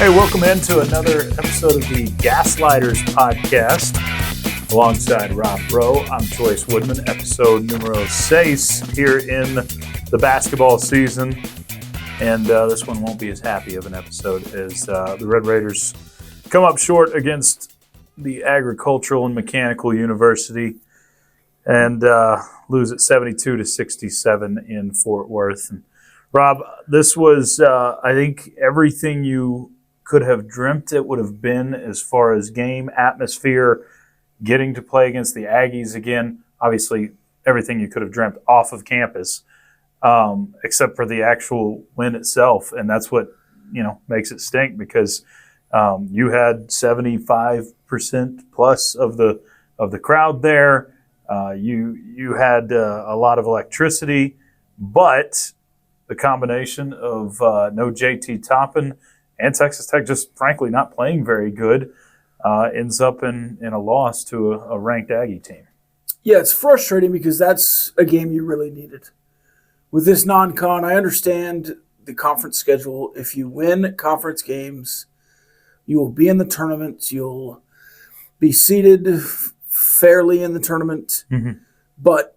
Hey, welcome into another episode of the Gaslighters Podcast. Alongside Rob Rowe, I'm Joyce Woodman, episode numero 6 here in the basketball season. And this one won't be as happy of an episode as the Red Raiders come up short against the Agricultural and Mechanical University and lose at 72-67 in Fort Worth. And Rob, this was, I think, everything you could have dreamt it would have been as far as game atmosphere, getting to play against the Aggies again. Obviously, everything you could have dreamt off of campus, except for the actual win itself. And that's what, makes it stink, because you had 75% plus of the crowd there. You had a lot of electricity, but the combination of no JT Toppin and Texas Tech just frankly not playing very good ends up in a loss to a ranked Aggie team. Yeah, it's frustrating because that's a game you really needed. With this non-con, I understand the conference schedule. If you win conference games, you will be in the tournament. You'll be seated fairly in the tournament. Mm-hmm. But,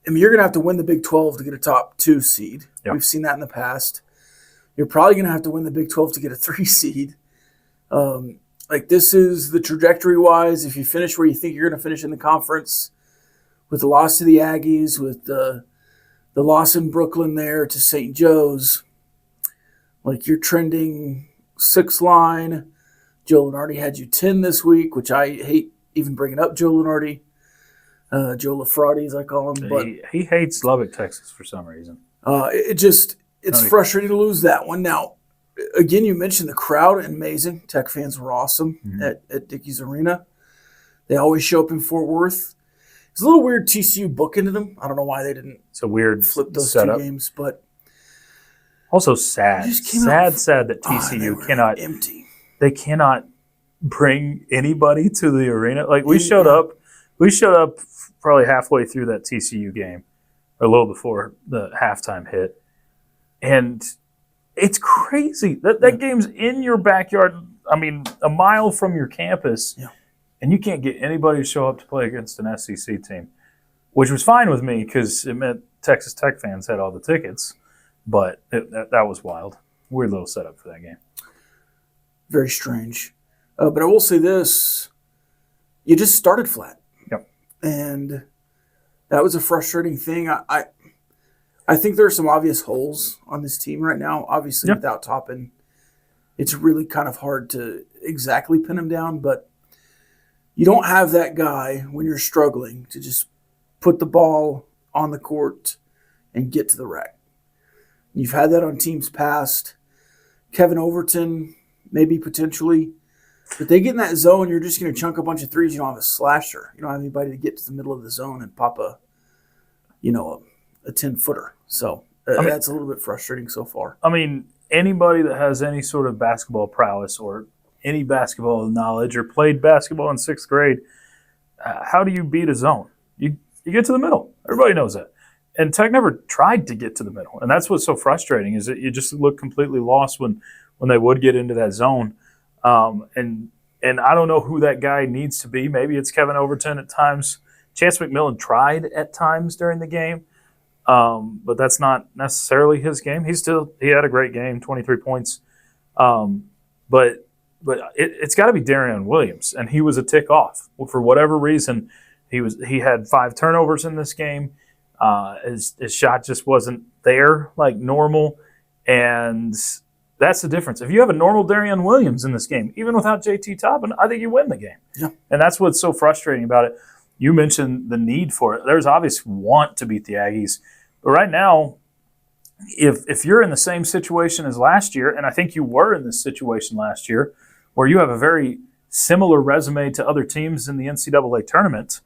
you're going to have to win the Big 12 to get a top 2 seed. Yep. We've seen that in the past. You're probably going to have to win the Big 12 to get a 3 seed. This is the trajectory-wise. If you finish where you think you're going to finish in the conference, with the loss to the Aggies, with the loss in Brooklyn there to St. Joe's, you're trending 6th line. Joe Lunardi had you 10 this week, which I hate even bringing up Joe Lunardi. Joe Lafraude, as I call him. But he hates Lubbock, Texas for some reason. It's frustrating to lose that one. Now, again, you mentioned the crowd, amazing. Tech fans were awesome at Dickies Arena. They always show up in Fort Worth. It's a little weird TCU bookended them. I don't know why they didn't flip those setup. 2 games, but also sad. Sad that TCU cannot empty. They cannot bring anybody to the arena. We showed up probably halfway through that TCU game, or a little before the halftime hit. And it's crazy. That game's in your backyard, a mile from your campus, and you can't get anybody to show up to play against an SEC team, which was fine with me because it meant Texas Tech fans had all the tickets, but that was wild. Weird little setup for that game. Very strange. But I will say this, you just started flat. Yep. And that was a frustrating thing. I think there are some obvious holes on this team right now. Obviously, without Toppin, it's really kind of hard to exactly pin him down. But you don't have that guy when you're struggling to just put the ball on the court and get to the rack. You've had that on teams past. Kevin Overton, maybe potentially. But they get in that zone, you're just going to chunk a bunch of threes. You don't have a slasher. You don't have anybody to get to the middle of the zone and pop a 10-footer. So that's a little bit frustrating so far. Anybody that has any sort of basketball prowess or any basketball knowledge or played basketball in 6th grade, how do you beat a zone? You get to the middle. Everybody knows that. And Tech never tried to get to the middle. And that's what's so frustrating, is that you just look completely lost when they would get into that zone. And I don't know who that guy needs to be. Maybe it's Kevin Overton at times. Chance McMillan tried at times during the game, but that's not necessarily his game. He had a great game, 23 points. But it's got to be Darian Williams, and he was a tick off. Well, for whatever reason, he had 5 turnovers in this game. His shot just wasn't there like normal, and that's the difference. If you have a normal Darian Williams in this game, even without JT Toppin, I think you win the game. Yeah. And that's what's so frustrating about it. You mentioned the need for it. There's obvious want to beat the Aggies. But right now, if you're in the same situation as last year, and I think you were in this situation last year, where you have a very similar resume to other teams in the NCAA tournament,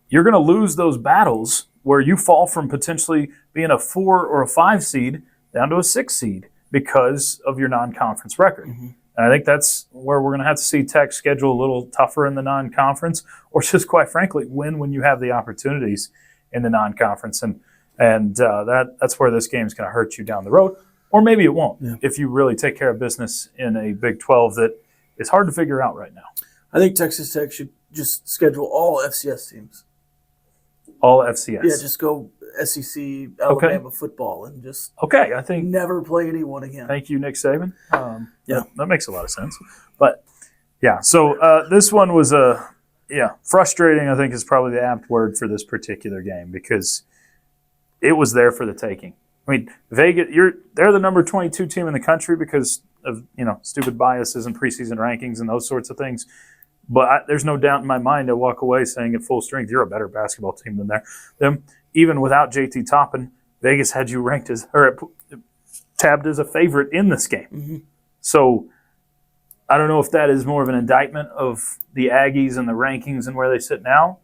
you're going to lose those battles where you fall from potentially being a 4 or a 5 seed down to a 6 seed because of your non-conference record. Mm-hmm. And I think that's where we're going to have to see Tech schedule a little tougher in the non-conference, or just quite frankly, win when you have the opportunities in the non-conference. And that's where this game is going to hurt you down the road. Or maybe it won't Yeah. if you really take care of business in a Big 12 that is hard to figure out right now. I think Texas Tech should just schedule all FCS teams. All FCS. Yeah, just go SEC, Alabama football, and just I think never play anyone again. Thank you, Nick Saban. Yeah. That makes a lot of sense. But, yeah, so this one was frustrating, I think, is probably the apt word for this particular game because it was there for the taking. I mean, Vegas, they're the number 22 team in the country because of, stupid biases and preseason rankings and those sorts of things. But there's no doubt in my mind I walk away saying at full strength, you're a better basketball team than them. Even without JT Toppin, Vegas had you ranked tabbed as a favorite in this game. Mm-hmm. So I don't know if that is more of an indictment of the Aggies and the rankings and where they sit now,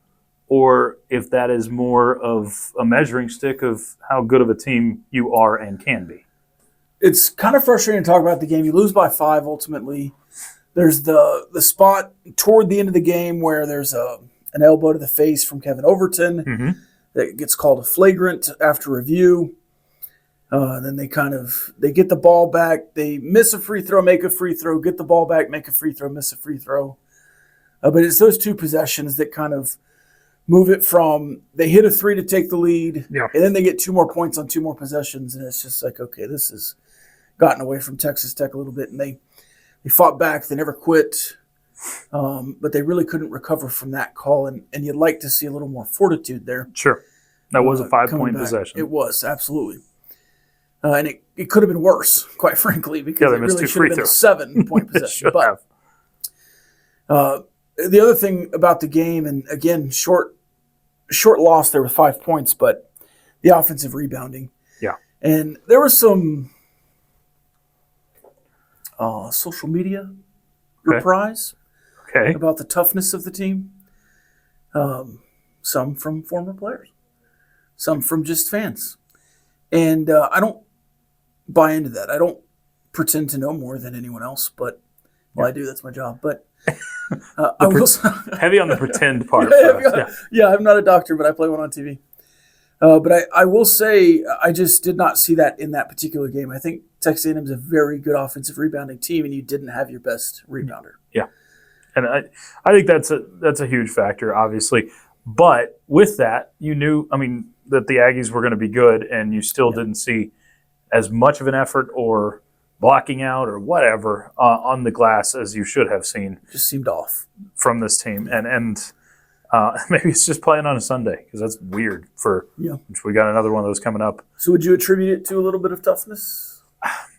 or if that is more of a measuring stick of how good of a team you are and can be. It's kind of frustrating to talk about the game. You lose by 5 ultimately. There's the spot toward the end of the game where there's an elbow to the face from Kevin Overton that gets called a flagrant after review. Then they get the ball back. They miss a free throw, make a free throw, get the ball back, make a free throw, miss a free throw. But it's those 2 possessions that kind of move it from they hit a 3 to take the lead, and then they get 2 more points on 2 more possessions, and it's just like, okay, this has gotten away from Texas Tech a little bit, and they fought back. They never quit, but they really couldn't recover from that call, and you'd like to see a little more fortitude there. Sure. That was a 5-point possession. It was, absolutely. And it could have been worse, quite frankly, because it really should have been a 7-point possession. But the other thing about the game, and again, short loss there with 5 points, but the offensive rebounding. Yeah. And there was some social media reprise about the toughness of the team. Some from former players, some from just fans. And I don't buy into that. I don't pretend to know more than anyone else, but I do. That's my job. But I will heavy on the pretend part. I'm not a doctor, but I play one on TV. But I will say I just did not see that in that particular game. I think Texas A&M is a very good offensive rebounding team, and you didn't have your best rebounder. Yeah, and I think that's a huge factor, obviously. But with that, you knew, that the Aggies were going to be good, and you still didn't see as much of an effort or blocking out or whatever on the glass as you should have seen. Just seemed off from this team, and maybe it's just playing on a Sunday because that's weird. We got another one of those coming up. So would you attribute it to a little bit of toughness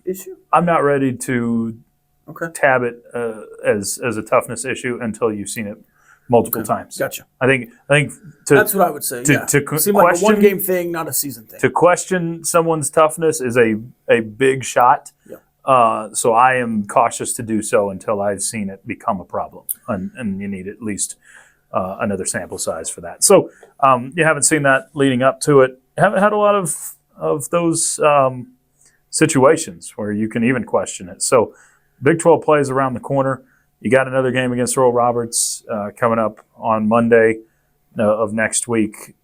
issue? I'm not ready to tab it as a toughness issue until you've seen it multiple times. Gotcha. I think that's what I would say. To seem like a one-game thing, not a season thing. To question someone's toughness is a big shot. Yeah. So I am cautious to do so until I've seen it become a problem, and you need at least another sample size for that. So you haven't seen that leading up to it. Haven't had a lot of those situations where you can even question it. So Big 12 plays around the corner. You got another game against Oral Roberts coming up on Monday of next week.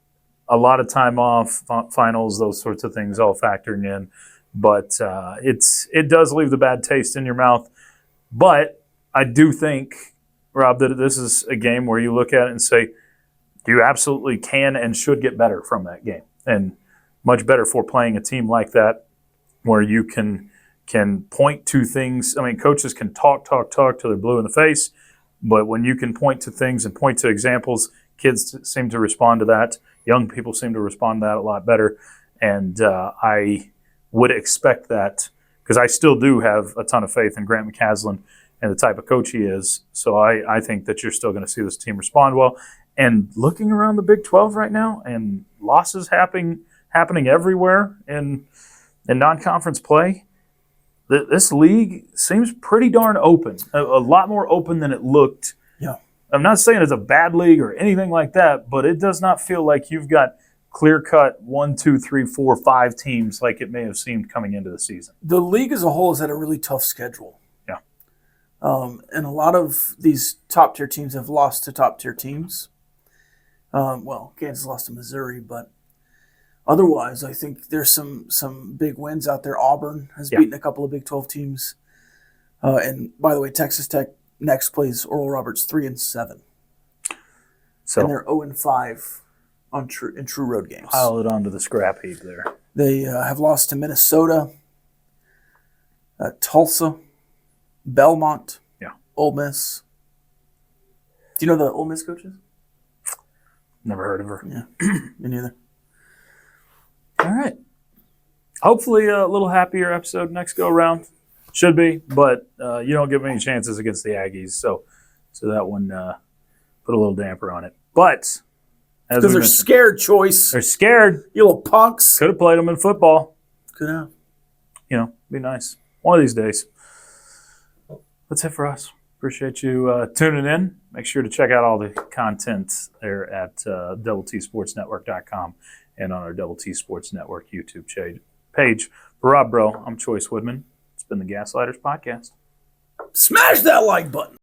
A lot of time off, finals, those sorts of things all factoring in. But it does leave the bad taste in your mouth. But I do think, Rob, that this is a game where you look at it and say, you absolutely can and should get better from that game. And much better for playing a team like that where you can point to things. Coaches can talk till they're blue in the face, but when you can point to things and point to examples, kids seem to respond to that. Young people seem to respond to that a lot better, and I would expect that because I still do have a ton of faith in Grant McCaslin and the type of coach he is. So I think that you're still going to see this team respond well. And looking around the Big 12 right now, and losses happening everywhere in non-conference play, this league seems pretty darn open, a lot more open than it looked. Yeah. I'm not saying it's a bad league or anything like that, but it does not feel like you've got clear-cut 1, 2, 3, 4, 5 teams like it may have seemed coming into the season. The league as a whole has had a really tough schedule. Yeah. And a lot of these top-tier teams have lost to top-tier teams. Kansas lost to Missouri, but Otherwise, I think there's some big wins out there. Auburn has beaten a couple of Big 12 teams. And by the way, Texas Tech next plays Oral Roberts 3-7. So, and they're 0-5 in true road games. Pile it onto the scrap heap there. They have lost to Minnesota, Tulsa, Belmont, Ole Miss. Do you know the Ole Miss coaches? Never heard of her. Yeah, me neither. All right. Hopefully a little happier episode next go around. Should be, but you don't get many chances against the Aggies, so that one put a little damper on it. But because they're scared, Choice. They're scared. You little punks. Could have played them in football. Could have. Be nice. One of these days. That's it for us. Appreciate you tuning in. Make sure to check out all the content there at doubleTSportsNetwork.com and on our Double T Sports Network YouTube page. For Rob Bro, I'm Choice Woodman. It's been the Gaslighters Podcast. Smash that like button.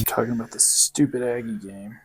Talking about the stupid Aggie game.